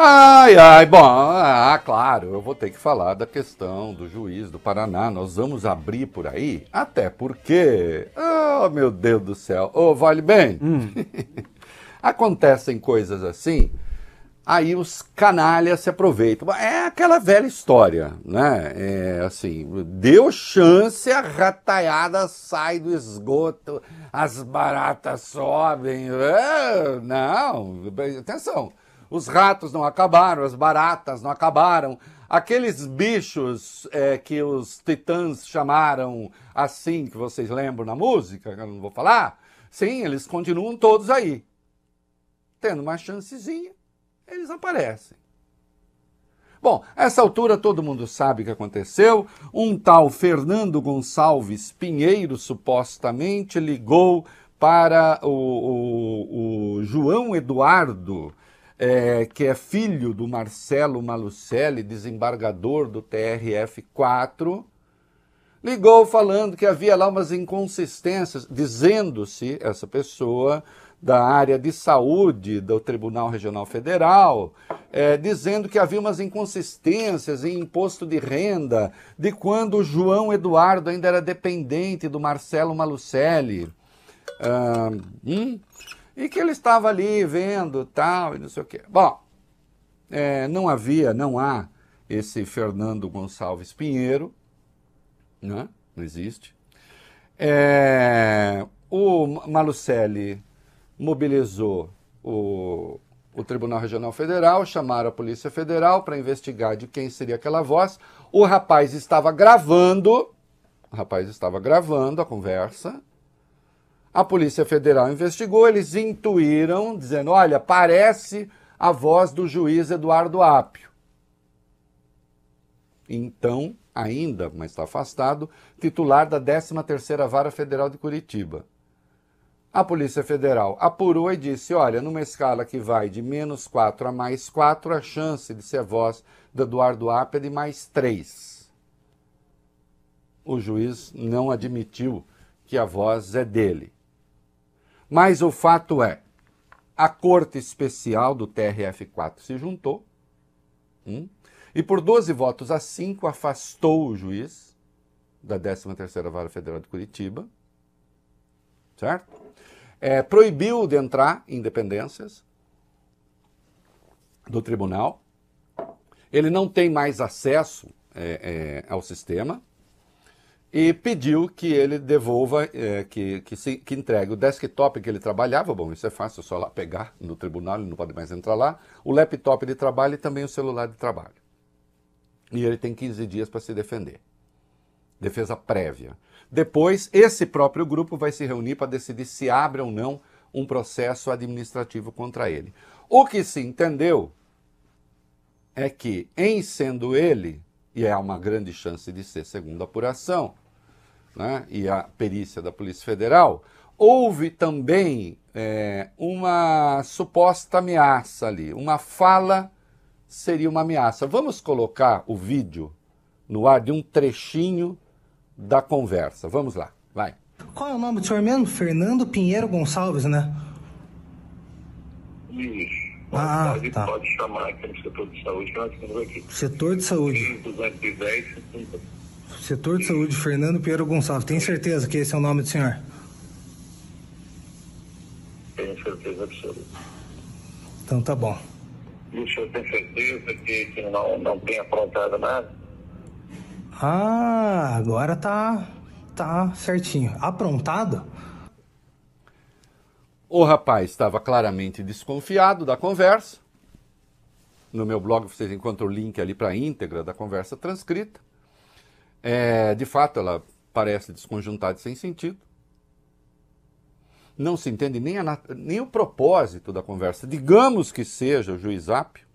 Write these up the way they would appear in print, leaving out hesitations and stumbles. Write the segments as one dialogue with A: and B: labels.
A: Ai, ai, bom, claro, eu vou ter que falar da questão do juiz do Paraná. Nós vamos abrir por aí, até porque, oh meu Deus do céu, vale bem, acontecem coisas assim, aí os canalhas se aproveitam. É aquela velha história, né? É assim, deu chance, a rataiada sai do esgoto, as baratas sobem. Não, atenção. Os ratos não acabaram, as baratas não acabaram. Aqueles bichos que os titãs chamaram assim, que vocês lembram na música, que eu não vou falar, sim, eles continuam todos aí. Tendo uma chancezinha, eles aparecem. Bom, essa altura todo mundo sabe o que aconteceu. Um tal Fernando Gonçalves Pinheiro supostamente ligou para o João Eduardo, que é filho do Marcelo Malucelli, desembargador do TRF4, ligou falando que havia lá umas inconsistências, dizendo-se essa pessoa da área de saúde do Tribunal Regional Federal, dizendo que havia umas inconsistências em imposto de renda de quando o João Eduardo ainda era dependente do Marcelo Malucelli. E que ele estava ali vendo tal, e não sei o quê. Bom, não há esse Fernando Gonçalves Pinheiro, né? Não existe. O Malucelli mobilizou o Tribunal Regional Federal, chamaram a Polícia Federal para investigar de quem seria aquela voz. O rapaz estava gravando a conversa. A Polícia Federal investigou, eles intuíram, dizendo, olha, parece a voz do juiz Eduardo Apio. Então, ainda, mas está afastado, titular da 13ª Vara Federal de Curitiba. A Polícia Federal apurou e disse, olha, numa escala que vai de -4 a +4, a chance de ser a voz do Eduardo Apio é de +3. O juiz não admitiu que a voz é dele. Mas o fato é, a Corte Especial do TRF4 se juntou e por 12 votos a 5 afastou o juiz da 13ª Vara Federal de Curitiba, certo? Proibiu de entrar em dependências do tribunal. Ele não tem mais acesso ao sistema. E pediu que ele devolva, que entregue o desktop que ele trabalhava. Bom, isso é fácil, é só lá pegar no tribunal, ele não pode mais entrar lá. O laptop de trabalho e também o celular de trabalho. E ele tem 15 dias para se defender. Defesa prévia. Depois, esse próprio grupo vai se reunir para decidir se abre ou não um processo administrativo contra ele. O que se entendeu é que, em sendo ele, e há uma grande chance de ser segundo a apuração, né, e a perícia da Polícia Federal, houve também uma suposta ameaça ali. Uma fala seria uma ameaça. Vamos colocar o vídeo no ar de um trechinho da conversa. Vamos lá, vai.
B: Qual é o nome do senhor mesmo? Fernando Pinheiro Gonçalves, né?
C: Isso.
B: Tá.
C: Pode chamar aqui no setor de saúde, que nós temos aqui.
B: Setor de saúde.
C: 210, 50.
B: Setor de saúde, Fernando Pinheiro Gonçalves. Tem certeza que esse é o nome do senhor?
C: Tenho certeza absoluta.
B: Então tá bom.
C: E o senhor tem certeza que não tem aprontado nada?
B: Ah, agora tá certinho. Aprontado?
A: O rapaz estava claramente desconfiado da conversa. No meu blog vocês encontram o link ali para a íntegra da conversa transcrita. De fato, ela parece desconjuntada e sem sentido. Não se entende nem o propósito da conversa. Digamos que seja o juiz Apio.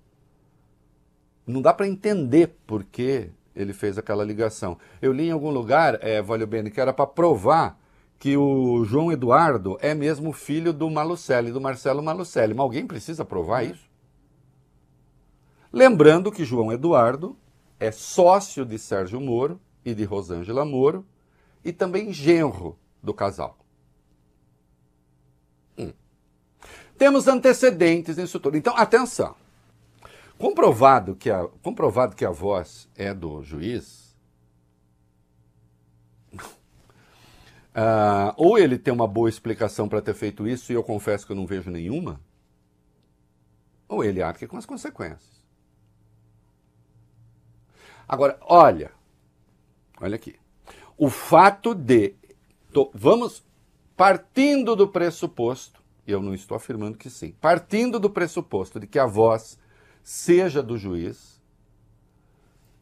A: Não dá para entender por que ele fez aquela ligação. Eu li em algum lugar, Valeu Bene, que era para provar que o João Eduardo é mesmo filho do Malucelli, do Marcelo Malucelli. Mas alguém precisa provar isso? Lembrando que João Eduardo é sócio de Sérgio Moro e de Rosângela Moro e também genro do casal. Temos antecedentes nisso tudo. Então, atenção. Comprovado que a voz é do juiz, ou ele tem uma boa explicação para ter feito isso, e eu confesso que eu não vejo nenhuma, ou ele arca com as consequências. Agora, olha aqui. O fato de... Vamos partindo do pressuposto, e eu não estou afirmando que sim, partindo do pressuposto de que a voz seja do juiz,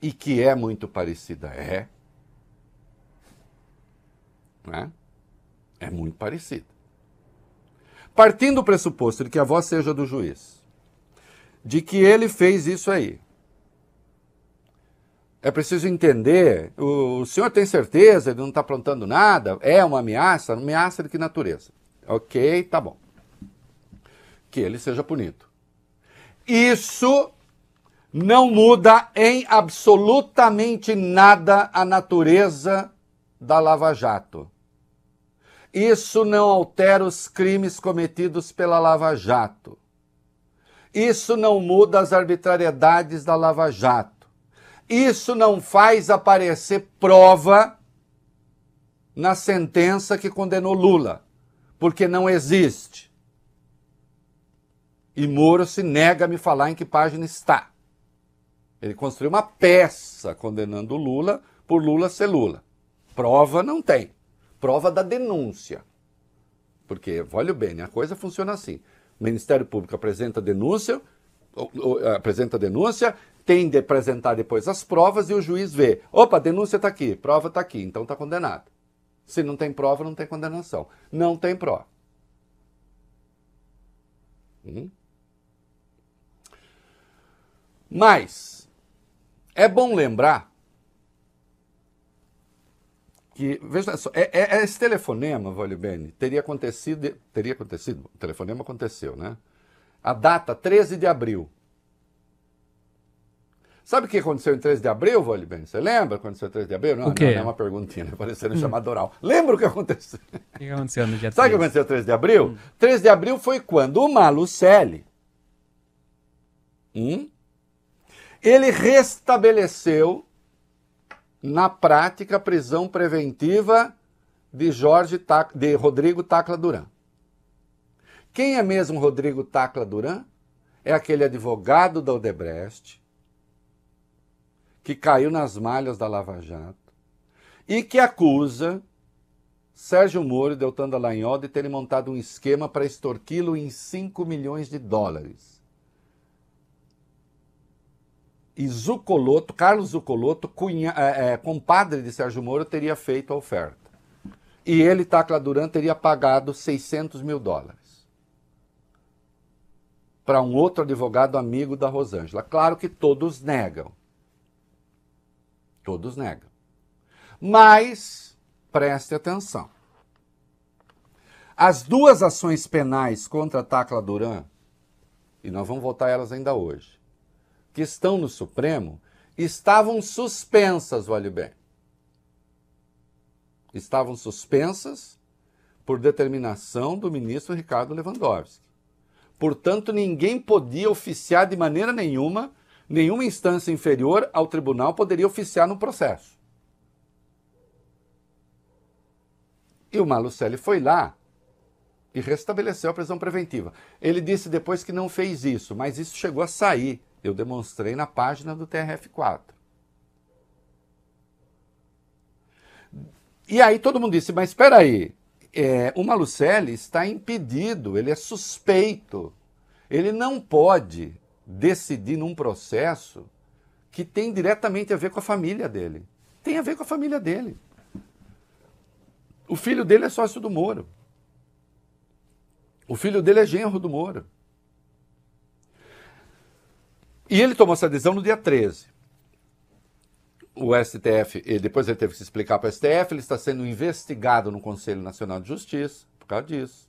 A: e que é muito parecida, né? É muito parecida. Partindo do pressuposto de que a voz seja do juiz, de que ele fez isso aí, é preciso entender, o senhor tem certeza, ele não está aprontando nada, é uma ameaça de que natureza? Ok, tá bom. Que ele seja punido. Isso não muda em absolutamente nada a natureza da Lava Jato. Isso não altera os crimes cometidos pela Lava Jato. Isso não muda as arbitrariedades da Lava Jato. Isso não faz aparecer prova na sentença que condenou Lula, porque não existe. E Moro se nega a me falar em que página está. Ele construiu uma peça condenando Lula por Lula ser Lula. Prova não tem. Prova da denúncia. Porque, olha bem, a coisa funciona assim. O Ministério Público apresenta denúncia, tem de apresentar depois as provas e o juiz vê. Opa, a denúncia está aqui, prova está aqui, então está condenado. Se não tem prova, não tem condenação. Não tem prova. Mas é bom lembrar que, veja só, esse telefonema, Volibene, teria acontecido, o telefonema aconteceu, né? A data 13 de abril. Sabe o que aconteceu em 13 de abril, Volibene? Você lembra quando aconteceu em 13 de abril? Não, não é uma perguntinha, né? Parecendo chamado oral. Lembra o que aconteceu?
D: O que aconteceu no dia 13?
A: Sabe o que aconteceu em 13 de abril? 13 de abril foi quando o Malucelli, ele restabeleceu na prática a prisão preventiva de Rodrigo Tacla Duran. Quem é mesmo Rodrigo Tacla Duran? É aquele advogado da Odebrecht que caiu nas malhas da Lava Jato e que acusa Sérgio Moro e Deltan Dallagnol de terem montado um esquema para extorquí-lo em 5 milhões de dólares. E Carlos Zuccolotto, compadre de Sérgio Moro, teria feito a oferta. E ele, Tacla Duran, teria pagado 600 mil dólares para um outro advogado amigo da Rosângela. Claro que todos negam. Todos negam. Mas, preste atenção. As duas ações penais contra Tacla Duran, e nós vamos votar elas ainda hoje, que estão no Supremo, estavam suspensas, olhe bem. Estavam suspensas por determinação do ministro Ricardo Lewandowski. Portanto, ninguém podia oficiar de maneira nenhuma, nenhuma instância inferior ao tribunal poderia oficiar no processo. E o Malucelli foi lá e restabeleceu a prisão preventiva. Ele disse depois que não fez isso, mas isso chegou a sair. Eu demonstrei na página do TRF4. E aí todo mundo disse, mas espera aí, o Malucelli está impedido, ele é suspeito. Ele não pode decidir num processo que tem diretamente a ver com a família dele. Tem a ver com a família dele. O filho dele é sócio do Moro. O filho dele é genro do Moro. E ele tomou essa decisão no dia 13. O STF, depois ele teve que se explicar para o STF, ele está sendo investigado no Conselho Nacional de Justiça por causa disso.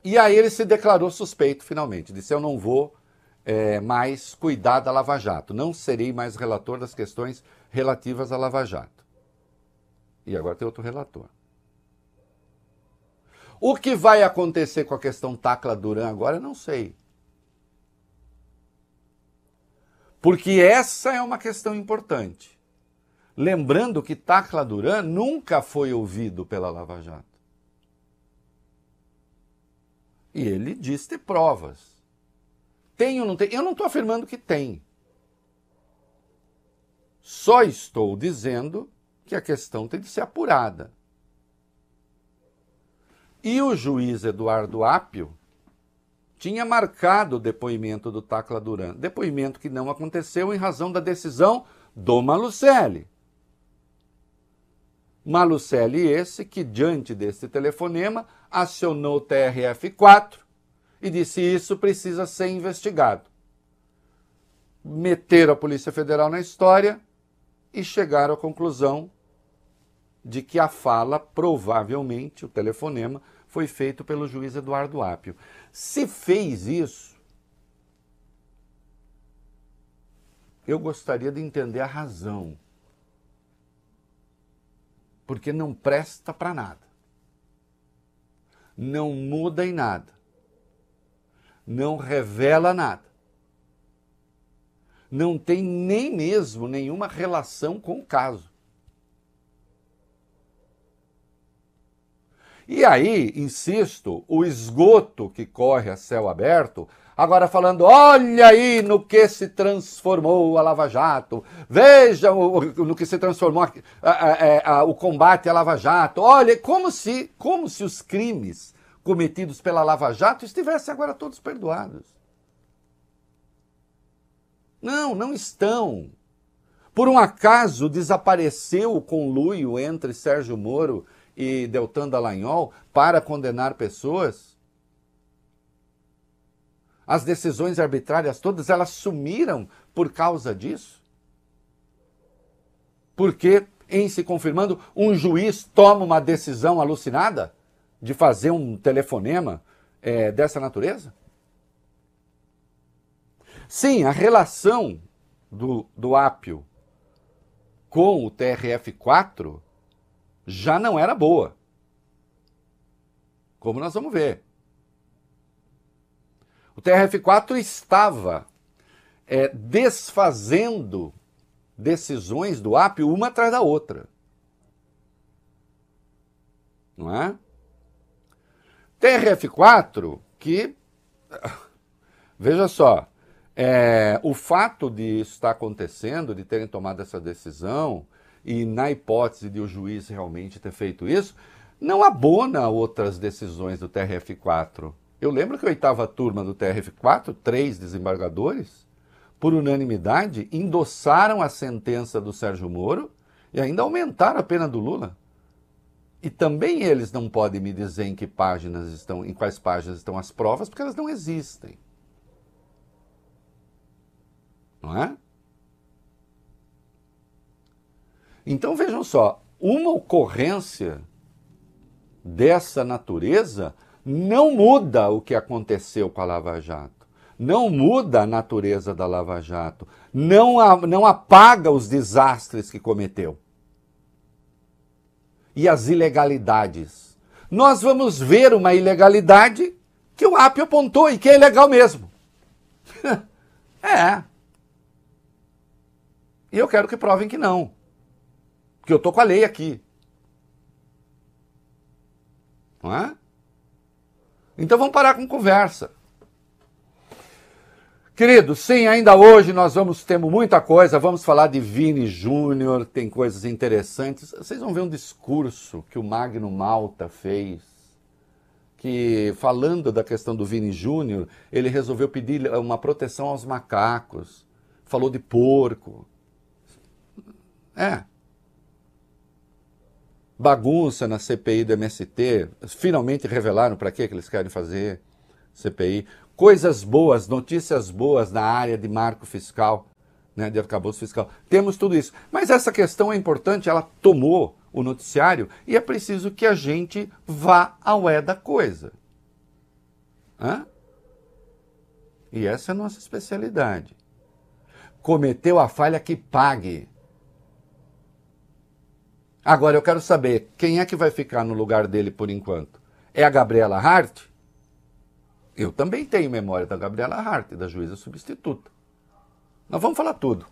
A: E aí ele se declarou suspeito finalmente, disse eu não vou mais cuidar da Lava Jato, não serei mais relator das questões relativas à Lava Jato. E agora tem outro relator. O que vai acontecer com a questão Tacla Duran agora, eu não sei. Porque essa é uma questão importante. Lembrando que Tacla Duran nunca foi ouvido pela Lava Jato. E ele diz ter provas. Tem ou não tem? Eu não estou afirmando que tem. Só estou dizendo que a questão tem de ser apurada. E o juiz Eduardo Apio tinha marcado o depoimento do Tacla Duran. Depoimento que não aconteceu em razão da decisão do Malucelli. Malucelli esse que, diante desse telefonema, acionou o TRF4 e disse: isso precisa ser investigado. Meteram a Polícia Federal na história e chegaram à conclusão de que a fala, provavelmente, o telefonema, foi feito pelo juiz Eduardo Apio. Se fez isso, eu gostaria de entender a razão. Porque não presta para nada. Não muda em nada. Não revela nada. Não tem nem mesmo nenhuma relação com o caso. E aí, insisto, o esgoto que corre a céu aberto, agora falando, olha aí no que se transformou a Lava Jato, veja no que se transformou o combate à Lava Jato, olha, como se os crimes cometidos pela Lava Jato estivessem agora todos perdoados. Não, não estão. Por um acaso desapareceu o conluio entre Sérgio Moro e Deltan Dallagnol para condenar pessoas? As decisões arbitrárias todas, elas sumiram por causa disso? Porque, em se confirmando, um juiz toma uma decisão alucinada de fazer um telefonema dessa natureza? Sim, a relação do Apio com o TRF4 já não era boa. Como nós vamos ver. O TRF4 estava desfazendo decisões do Apio uma atrás da outra. Não é? TRF4 que, veja só, o fato de isso estar acontecendo, de terem tomado essa decisão, e na hipótese de o juiz realmente ter feito isso, não abona outras decisões do TRF4. Eu lembro que a 8ª turma do TRF4, 3 desembargadores, por unanimidade, endossaram a sentença do Sérgio Moro e ainda aumentaram a pena do Lula. E também eles não podem me dizer em quais páginas estão as provas, porque elas não existem. Não é? Então vejam só, uma ocorrência dessa natureza não muda o que aconteceu com a Lava Jato, não muda a natureza da Lava Jato, não apaga os desastres que cometeu e as ilegalidades. Nós vamos ver uma ilegalidade que o Apio apontou e que é ilegal mesmo. E eu quero que provem que não. Porque eu estou com a lei aqui. Não é? Então vamos parar com conversa. Queridos, sim, ainda hoje nós temos muita coisa, vamos falar de Vini Júnior, tem coisas interessantes. Vocês vão ver um discurso que o Magno Malta fez, que falando da questão do Vini Júnior, ele resolveu pedir uma proteção aos macacos, falou de porco. Bagunça na CPI do MST, finalmente revelaram para que eles querem fazer CPI. Coisas boas, notícias boas na área de marco fiscal, né, de arcabouço fiscal. Temos tudo isso. Mas essa questão é importante, ela tomou o noticiário e é preciso que a gente vá ao da coisa. E essa é a nossa especialidade. Cometeu a falha, que pague. Agora, eu quero saber, quem é que vai ficar no lugar dele por enquanto? É a Gabriela Hart? Eu também tenho memória da Gabriela Hart, da juíza substituta. Nós vamos falar tudo.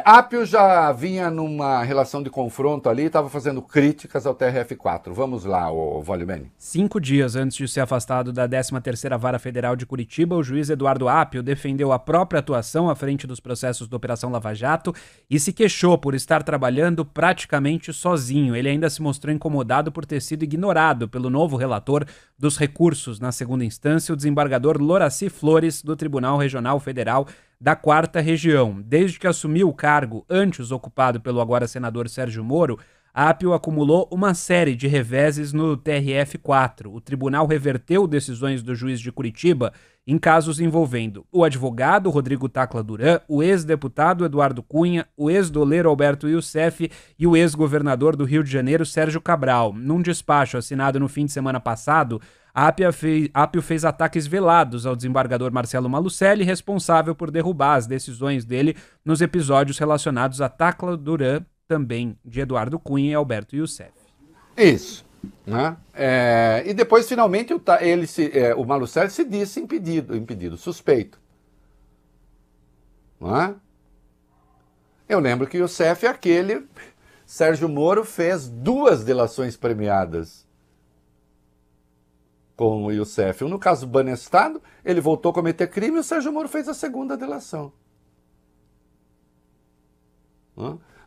A: Apio já vinha numa relação de confronto ali, estava fazendo críticas ao TRF4. Vamos lá, Volibeini.
D: 5 dias antes de ser afastado da 13ª Vara Federal de Curitiba, o juiz Eduardo Apio defendeu a própria atuação à frente dos processos da Operação Lava Jato e se queixou por estar trabalhando praticamente sozinho. Ele ainda se mostrou incomodado por ter sido ignorado pelo novo relator dos recursos na segunda instância, o desembargador Loraci Flores, do Tribunal Regional Federal da 4ª Região. Desde que assumiu o cargo, antes ocupado pelo agora senador Sérgio Moro, Apio acumulou uma série de reveses no TRF4. O tribunal reverteu decisões do juiz de Curitiba em casos envolvendo o advogado Rodrigo Tacla Duran, o ex-deputado Eduardo Cunha, o ex-doleiro Alberto Youssef e o ex-governador do Rio de Janeiro, Sérgio Cabral. Num despacho assinado no fim de semana passado, Apio fez ataques velados ao desembargador Marcelo Malucelli, responsável por derrubar as decisões dele nos episódios relacionados a Tacla Duran, também de Eduardo Cunha e Alberto Youssef.
A: Isso. Né? E depois, finalmente, o Malucelli se disse impedido, suspeito. Não é? Eu lembro que o Youssef é aquele... Sérgio Moro fez 2 delações premiadas com o Youssef. No caso do Banestado, ele voltou a cometer crime e o Sérgio Moro fez a segunda delação.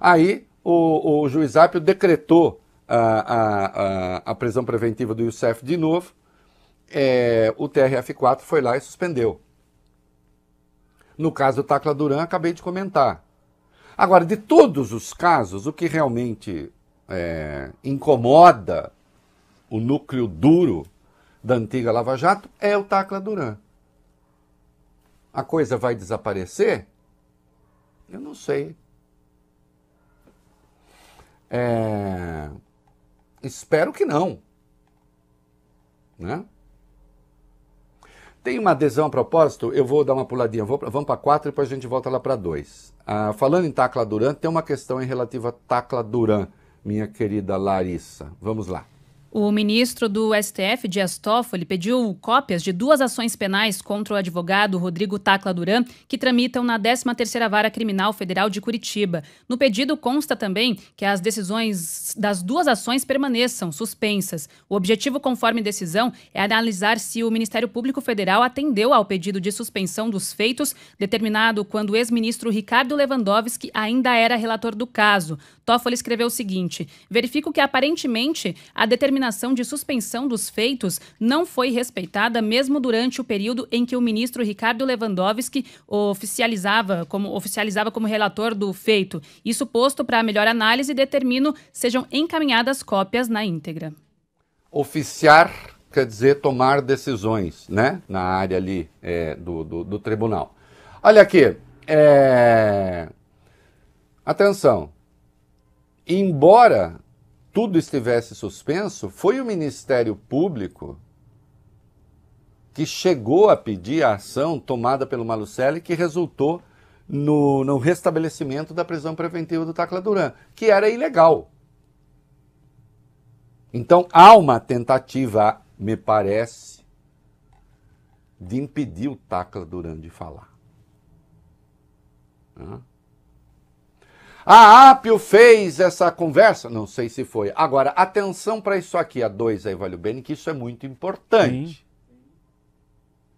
A: Aí o juiz Apio decretou a prisão preventiva do Youssef de novo. O TRF4 foi lá e suspendeu. No caso do Tacla Duran, acabei de comentar. Agora, de todos os casos, o que realmente incomoda o núcleo duro da antiga Lava Jato é o Tacla Duran. A coisa vai desaparecer? Eu não sei. Espero que não. Né? Tem uma adesão a propósito, eu vou dar uma puladinha, vamos para 4 e depois a gente volta lá para 2. Falando em Tacla Duran, tem uma questão em relativa a Tacla Duran, minha querida Larissa. Vamos lá.
E: O ministro do STF, Dias Toffoli, pediu cópias de 2 ações penais contra o advogado Rodrigo Tacla Duran, que tramitam na 13ª Vara Criminal Federal de Curitiba. No pedido consta também que as decisões das 2 ações permaneçam suspensas. O objetivo, conforme decisão, é analisar se o Ministério Público Federal atendeu ao pedido de suspensão dos feitos, determinado quando o ex-ministro Ricardo Lewandowski ainda era relator do caso. Toffoli escreveu o seguinte: verifico que aparentemente a determinação de suspensão dos feitos não foi respeitada mesmo durante o período em que o ministro Ricardo Lewandowski oficializava como relator do feito. Isso posto para melhor análise, determino sejam encaminhadas cópias na íntegra.
A: Oficiar quer dizer tomar decisões, né? Na área ali do tribunal. Olha aqui, atenção. Embora tudo estivesse suspenso, foi o Ministério Público que chegou a pedir a ação tomada pelo Malucelli que resultou no restabelecimento da prisão preventiva do Tacla Duran, que era ilegal. Então há uma tentativa, me parece, de impedir o Tacla Duran de falar. A Apio fez essa conversa? Não sei se foi. Agora, atenção para isso aqui, a 2 aí, Volibeini, que isso é muito importante.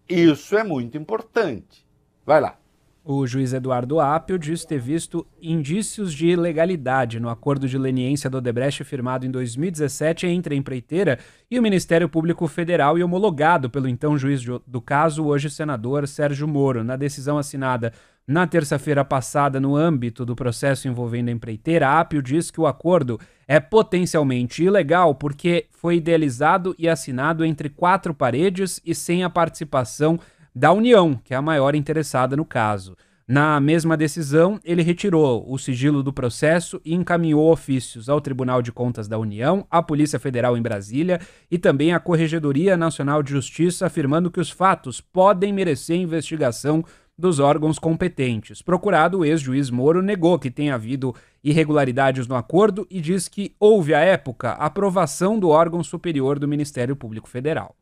A: Sim. Isso é muito importante. Vai lá.
D: O juiz Eduardo Apio diz ter visto indícios de ilegalidade no acordo de leniência do Odebrecht firmado em 2017 entre a empreiteira e o Ministério Público Federal e homologado pelo então juiz do caso, hoje senador Sérgio Moro. Na decisão assinada na terça-feira passada no âmbito do processo envolvendo a empreiteira, Apio diz que o acordo é potencialmente ilegal porque foi idealizado e assinado entre 4 paredes e sem a participação da União, que é a maior interessada no caso. Na mesma decisão, ele retirou o sigilo do processo e encaminhou ofícios ao Tribunal de Contas da União, à Polícia Federal em Brasília e também à Corregedoria Nacional de Justiça, afirmando que os fatos podem merecer investigação dos órgãos competentes. Procurado, o ex-juiz Moro negou que tenha havido irregularidades no acordo e diz que houve, à época, aprovação do órgão superior do Ministério Público Federal.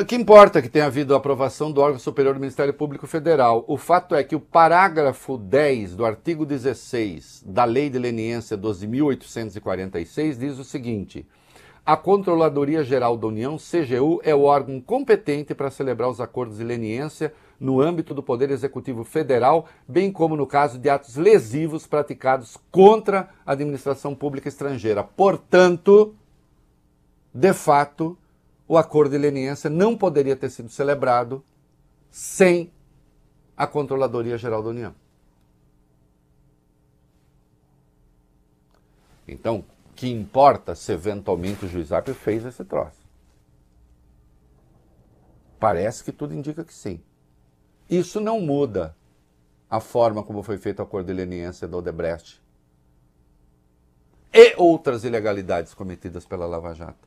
A: Que importa que tenha havido a aprovação do órgão superior do Ministério Público Federal. O fato é que o parágrafo 10 do artigo 16 da Lei de Leniência 12.846 diz o seguinte: a Controladoria Geral da União, CGU, é o órgão competente para celebrar os acordos de leniência no âmbito do Poder Executivo Federal, bem como no caso de atos lesivos praticados contra a administração pública estrangeira. Portanto, de fato, o acordo de leniência não poderia ter sido celebrado sem a Controladoria Geral da União. Então, que importa se eventualmente o juiz Apio fez esse troço? Parece que tudo indica que sim. Isso não muda a forma como foi feito o acordo de leniência da Odebrecht e outras ilegalidades cometidas pela Lava Jato.